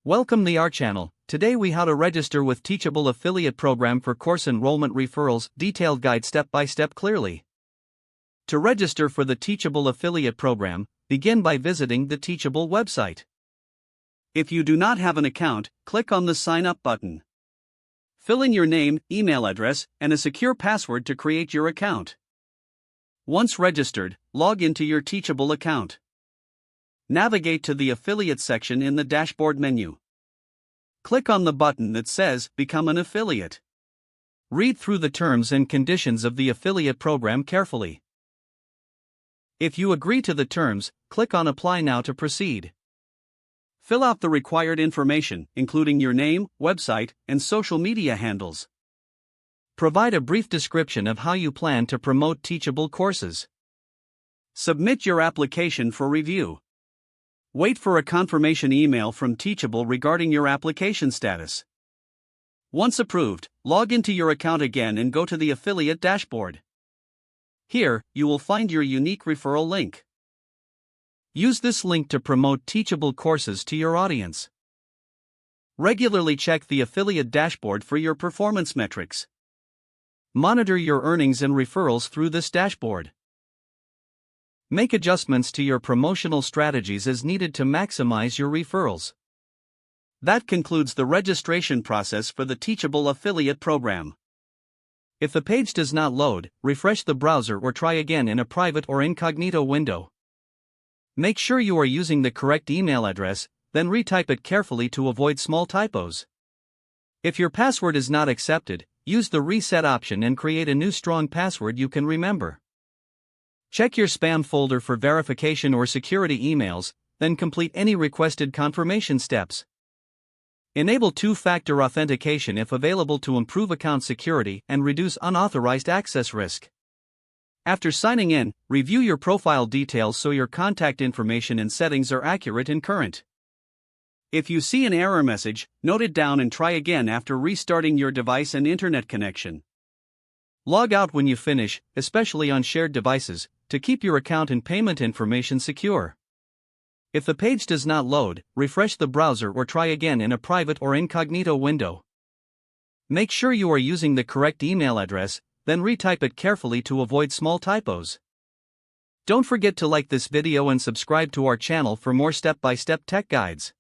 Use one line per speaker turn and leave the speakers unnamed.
Welcome to our channel. Today we how to register with Teachable affiliate program for course enrollment referrals, detailed guide step by step clearly. To register for the Teachable affiliate program, begin by visiting the Teachable website. If you do not have an account, click on the sign up button. Fill in your name, email address, and a secure password to create your account. Once registered, log into your Teachable account. Navigate to the affiliate section in the dashboard menu. Click on the button that says Become an Affiliate. Read through the terms and conditions of the affiliate program carefully. If you agree to the terms, click on Apply now to proceed. Fill out the required information, including your name, website, and social media handles. Provide a brief description of how you plan to promote Teachable courses. Submit your application for review. Wait for a confirmation email from Teachable regarding your application status. Once approved, log into your account again and go to the affiliate dashboard. Here, you will find your unique referral link. Use this link to promote Teachable courses to your audience. Regularly check the affiliate dashboard for your performance metrics. Monitor your earnings and referrals through this dashboard. Make adjustments to your promotional strategies as needed to maximize your referrals. That concludes the registration process for the Teachable affiliate program. If the page does not load, refresh the browser or try again in a private or incognito window. Make sure you are using the correct email address, then retype it carefully to avoid small typos. If your password is not accepted, use the reset option and create a new strong password you can remember. Check your spam folder for verification or security emails, then complete any requested confirmation steps. Enable two-factor authentication if available to improve account security and reduce unauthorized access risk. After signing in, review your profile details so your contact information and settings are accurate and current. If you see an error message, note it down and try again after restarting your device and internet connection. Log out when you finish, especially on shared devices, to keep your account and payment information secure. If the page does not load, refresh the browser or try again in a private or incognito window. Make sure you are using the correct email address, then retype it carefully to avoid small typos. Don't forget to like this video and subscribe to our channel for more step-by-step tech guides.